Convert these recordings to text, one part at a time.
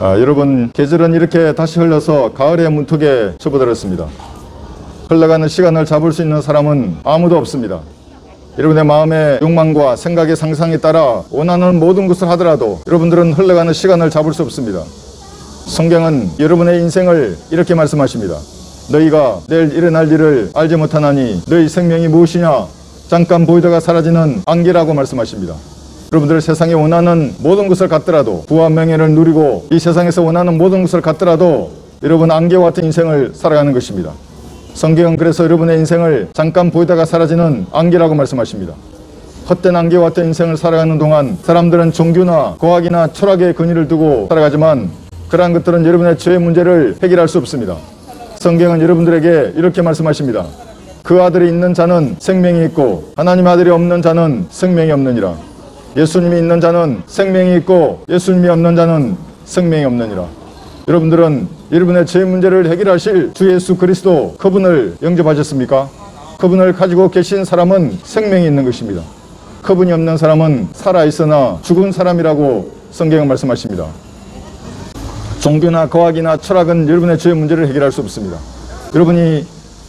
여러분, 계절은 이렇게 다시 흘러서 가을의 문턱에 접어들었습니다. 흘러가는 시간을 잡을 수 있는 사람은 아무도 없습니다. 여러분의 마음의 욕망과 생각의 상상에 따라 원하는 모든 것을 하더라도 여러분들은 흘러가는 시간을 잡을 수 없습니다. 성경은 여러분의 인생을 이렇게 말씀하십니다. 너희가 내일 일어날 일을 알지 못하나니 너희 생명이 무엇이냐? 잠깐 보이다가 사라지는 안개라고 말씀하십니다. 여러분들 세상에 원하는 모든 것을 갖더라도, 부와 명예를 누리고 이 세상에서 원하는 모든 것을 갖더라도 여러분 안개와 같은 인생을 살아가는 것입니다. 성경은 그래서 여러분의 인생을 잠깐 보이다가 사라지는 안개라고 말씀하십니다. 헛된 안개와 같은 인생을 살아가는 동안 사람들은 종교나 과학이나 철학의 근위를 두고 살아가지만 그러한 것들은 여러분의 죄의 문제를 해결할 수 없습니다. 성경은 여러분들에게 이렇게 말씀하십니다. 그 아들이 있는 자는 생명이 있고 하나님 아들이 없는 자는 생명이 없느니라. 예수님이 있는 자는 생명이 있고 예수님이 없는 자는 생명이 없느니라. 여러분들은 여러분의 죄 문제를 해결하실 주 예수 그리스도, 그분을 영접하셨습니까? 그분을 가지고 계신 사람은 생명이 있는 것입니다. 그분이 없는 사람은 살아있으나 죽은 사람이라고 성경은 말씀하십니다. 종교나 과학이나 철학은 여러분의 죄 문제를 해결할 수 없습니다. 여러분이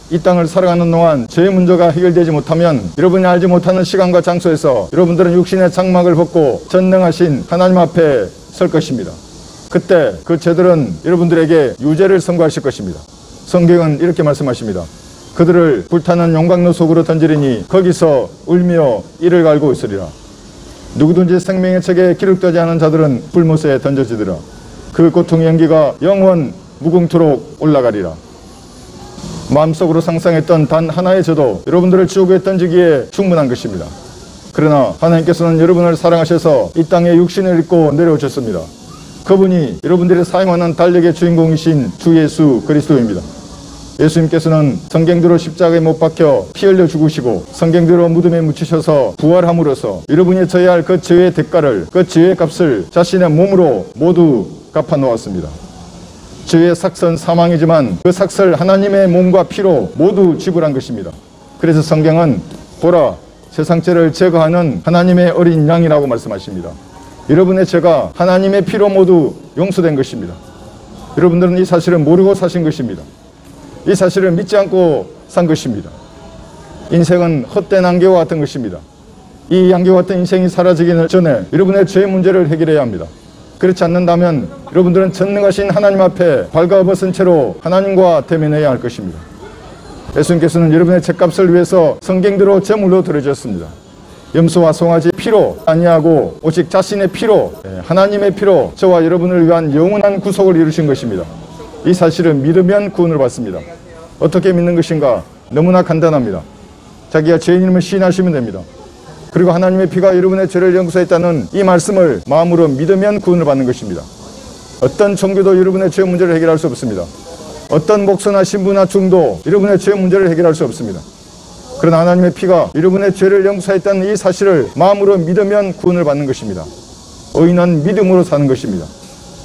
이 땅을 살아가는 동안 죄의 문제가 해결되지 못하면 여러분이 알지 못하는 시간과 장소에서 여러분들은 육신의 장막을 벗고 전능하신 하나님 앞에 설 것입니다. 그때 그 죄들은 여러분들에게 유죄를 선고하실 것입니다. 성경은 이렇게 말씀하십니다. 그들을 불타는 용광로 속으로 던지리니 거기서 울며 이를 갈고 있으리라. 누구든지 생명의 책에 기록되지 않은 자들은 불못에 던져지더라. 그 고통의 연기가 영원 무궁토록 올라가리라. 마음속으로 상상했던 단 하나의 죄도 여러분들을 지옥에 던지기에 충분한 것입니다. 그러나 하나님께서는 여러분을 사랑하셔서 이 땅에 육신을 입고 내려오셨습니다. 그분이 여러분들이 사용하는 달력의 주인공이신 주 예수 그리스도입니다. 예수님께서는 성경대로 십자가에 못 박혀 피 흘려 죽으시고 성경대로 무덤에 묻히셔서 부활함으로써 여러분이 져야 할 그 죄의 대가를, 그 죄의 값을 자신의 몸으로 모두 갚아 놓았습니다. 죄의 삭선 사망이지만 그 삭설 하나님의 몸과 피로 모두 지불한 것입니다. 그래서 성경은 보라, 세상 죄를 제거하는 하나님의 어린 양이라고 말씀하십니다. 여러분의 죄가 하나님의 피로 모두 용서된 것입니다. 여러분들은 이 사실을 모르고 사신 것입니다. 이 사실을 믿지 않고 산 것입니다. 인생은 헛된 안개와 같은 것입니다. 이 안개와 같은 인생이 사라지기 전에 여러분의 죄의 문제를 해결해야 합니다. 그렇지 않는다면 여러분들은 전능하신 하나님 앞에 발가벗은 채로 하나님과 대면해야 할 것입니다. 예수님께서는 여러분의 죄값을 위해서 성경대로 제물로 드려주셨습니다. 염소와 송아지 피로 아니하고 오직 자신의 피로, 하나님의 피로 저와 여러분을 위한 영원한 구속을 이루신 것입니다. 이 사실을 믿으면 구원을 받습니다. 어떻게 믿는 것인가? 너무나 간단합니다. 자기가 죄인임을 시인하시면 됩니다. 그리고 하나님의 피가 여러분의 죄를 용서했다는 이 말씀을 마음으로 믿으면 구원을 받는 것입니다. 어떤 종교도 여러분의 죄 문제를 해결할 수 없습니다. 어떤 목사나 신부나 중도 여러분의 죄 문제를 해결할 수 없습니다. 그러나 하나님의 피가 여러분의 죄를 용서했다는 이 사실을 마음으로 믿으면 구원을 받는 것입니다. 의인은 믿음으로 사는 것입니다.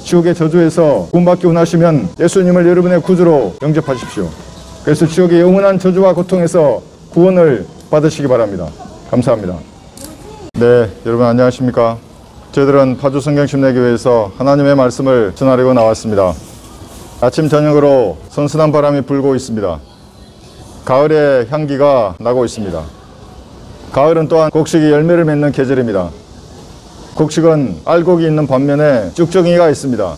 지옥의 저주에서 구원받기 원하시면 예수님을 여러분의 구주로 영접하십시오. 그래서 지옥의 영원한 저주와 고통에서 구원을 받으시기 바랍니다. 감사합니다. 네, 여러분 안녕하십니까? 저희들은 파주 성경심례교회에서 하나님의 말씀을 전하려고 나왔습니다. 아침 저녁으로 선선한 바람이 불고 있습니다. 가을의 향기가 나고 있습니다. 가을은 또한 곡식이 열매를 맺는 계절입니다. 곡식은 알곡이 있는 반면에 쭉정이가 있습니다.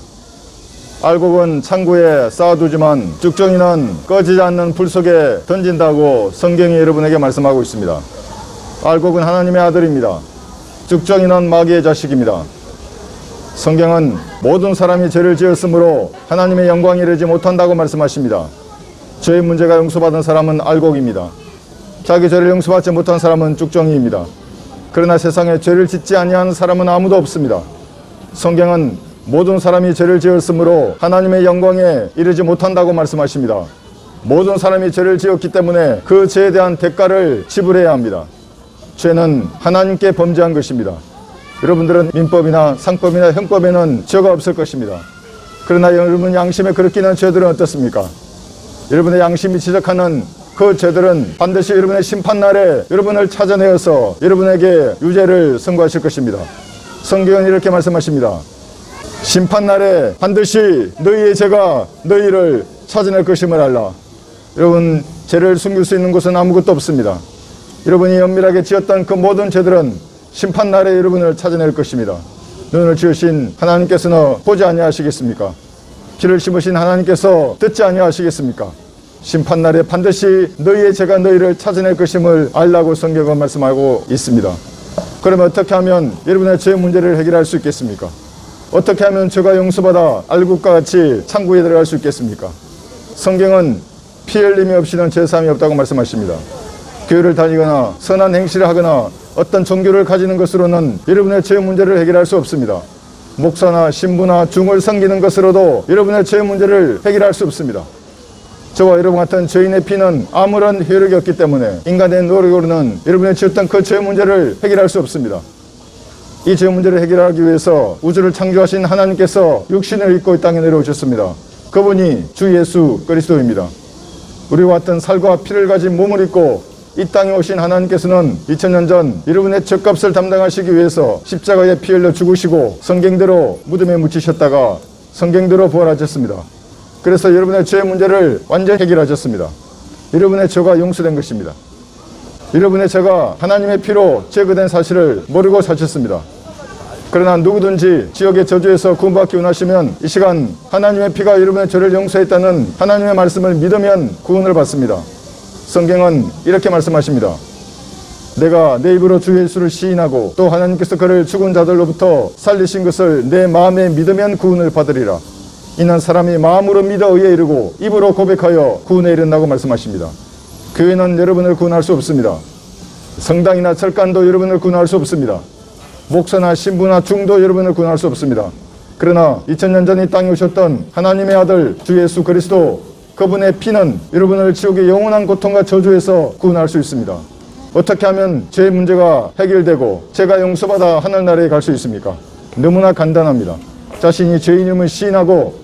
알곡은 창고에 쌓아두지만 쭉정이는 꺼지지 않는 불 속에 던진다고 성경이 여러분에게 말씀하고 있습니다. 알곡은 하나님의 아들입니다. 쭉정이는 마귀의 자식입니다. 성경은 모든 사람이 죄를 지었으므로 하나님의 영광에 이르지 못한다고 말씀하십니다. 죄의 문제가 용서받은 사람은 알곡입니다. 자기 죄를 용서받지 못한 사람은 쭉정이입니다. 그러나 세상에 죄를 짓지 아니하는 사람은 아무도 없습니다. 성경은 모든 사람이 죄를 지었으므로 하나님의 영광에 이르지 못한다고 말씀하십니다. 모든 사람이 죄를 지었기 때문에 그 죄에 대한 대가를 지불해야 합니다. 죄는 하나님께 범죄한 것입니다. 여러분들은 민법이나 상법이나 형법에는 죄가 없을 것입니다. 그러나 여러분 양심에 그렇기는 죄들은 어떻습니까? 여러분의 양심이 지적하는 그 죄들은 반드시 여러분의 심판날에 여러분을 찾아내어서 여러분에게 유죄를 선고하실 것입니다. 성경은 이렇게 말씀하십니다. 심판날에 반드시 너희의 죄가 너희를 찾아낼 것임을 알라. 여러분, 죄를 숨길 수 있는 곳은 아무것도 없습니다. 여러분이 은밀하게 지었던 그 모든 죄들은 심판날에 여러분을 찾아낼 것입니다. 눈을 지으신 하나님께서는 보지 아니하시겠습니까? 귀를 심으신 하나님께서 듣지 아니하시겠습니까? 심판날에 반드시 너희의 죄가 너희를 찾아낼 것임을 알라고 성경은 말씀하고 있습니다. 그러면 어떻게 하면 여러분의 죄 문제를 해결할 수 있겠습니까? 어떻게 하면 죄가 용서받아 알곡과 같이 천국에 들어갈 수 있겠습니까? 성경은 피 흘림이 없이는 죄사함이 없다고 말씀하십니다. 교회를 다니거나 선한 행실을 하거나 어떤 종교를 가지는 것으로는 여러분의 죄 문제를 해결할 수 없습니다. 목사나 신부나 중을 섬기는 것으로도 여러분의 죄 문제를 해결할 수 없습니다. 저와 여러분 같은 죄인의 피는 아무런 효력이 없기 때문에 인간의 노력으로는 여러분의 지었던 그 죄 문제를 해결할 수 없습니다. 이 죄 문제를 해결하기 위해서 우주를 창조하신 하나님께서 육신을 입고 이 땅에 내려오셨습니다. 그분이 주 예수 그리스도입니다. 우리와 같은 살과 피를 가진 몸을 입고 이 땅에 오신 하나님께서는 2000년 전 여러분의 죄값을 담당하시기 위해서 십자가에 피 흘려 죽으시고 성경대로 무덤에 묻히셨다가 성경대로 부활하셨습니다. 그래서 여러분의 죄 문제를 완전히 해결하셨습니다. 여러분의 죄가 용서된 것입니다. 여러분의 죄가 하나님의 피로 제거된 사실을 모르고 사셨습니다. 그러나 누구든지 지역의 저주에서 구원받기 원하시면 이 시간 하나님의 피가 여러분의 죄를 용서했다는 하나님의 말씀을 믿으면 구원을 받습니다. 성경은 이렇게 말씀하십니다. 내가 내 입으로 주 예수를 시인하고 또 하나님께서 그를 죽은 자들로부터 살리신 것을 내 마음에 믿으면 구원을 받으리라. 이는 사람이 마음으로 믿어 의에 이르고 입으로 고백하여 구원에 이른다고 말씀하십니다. 교회는 여러분을 구원할 수 없습니다. 성당이나 철간도 여러분을 구원할 수 없습니다. 목사나 신부나 중도 여러분을 구원할 수 없습니다. 그러나 2000년 전 이 땅에 오셨던 하나님의 아들 주 예수 그리스도, 그분의 피는 여러분을 지옥의 영원한 고통과 저주에서 구원할 수 있습니다. 어떻게 하면 죄 문제가 해결되고 죄가 용서받아 하늘나라에 갈 수 있습니까? 너무나 간단합니다. 자신이 죄인임을 시인하고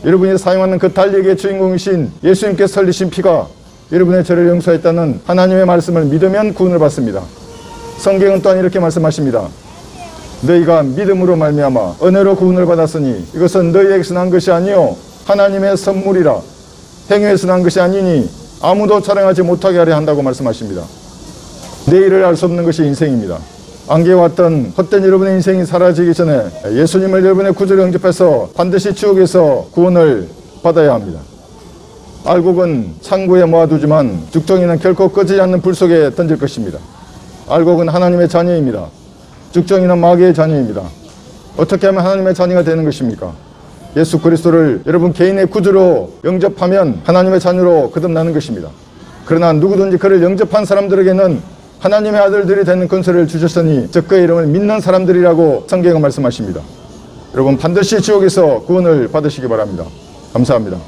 여러분이 사용하는 그 달리기의 주인공이신 예수님께서 흘리신 피가 여러분의 죄를 용서했다는 하나님의 말씀을 믿으면 구원을 받습니다. 성경은 또한 이렇게 말씀하십니다. 너희가 믿음으로 말미암아 은혜로 구원을 받았으니 이것은 너희에게서 난 것이 아니요 하나님의 선물이라. 행위에서 난 것이 아니니 아무도 자랑하지 못하게 하려 한다고 말씀하십니다. 내일을 알 수 없는 것이 인생입니다. 안개왔던 헛된 여러분의 인생이 사라지기 전에 예수님을 여러분의 구주로 영접해서 반드시 지옥에서 구원을 받아야 합니다. 알곡은 창고에 모아두지만 죽정이는 결코 꺼지지 않는 불 속에 던질 것입니다. 알곡은 하나님의 자녀입니다. 죽정이는 마귀의 자녀입니다. 어떻게 하면 하나님의 자녀가 되는 것입니까? 예수 그리스도를 여러분 개인의 구주로 영접하면 하나님의 자녀로 거듭나는 것입니다. 그러나 누구든지 그를 영접한 사람들에게는 하나님의 아들들이 되는 권세를 주셨으니 즉 그의 이름을 믿는 사람들이라고 성경은 말씀하십니다. 여러분 반드시 지옥에서 구원을 받으시기 바랍니다. 감사합니다.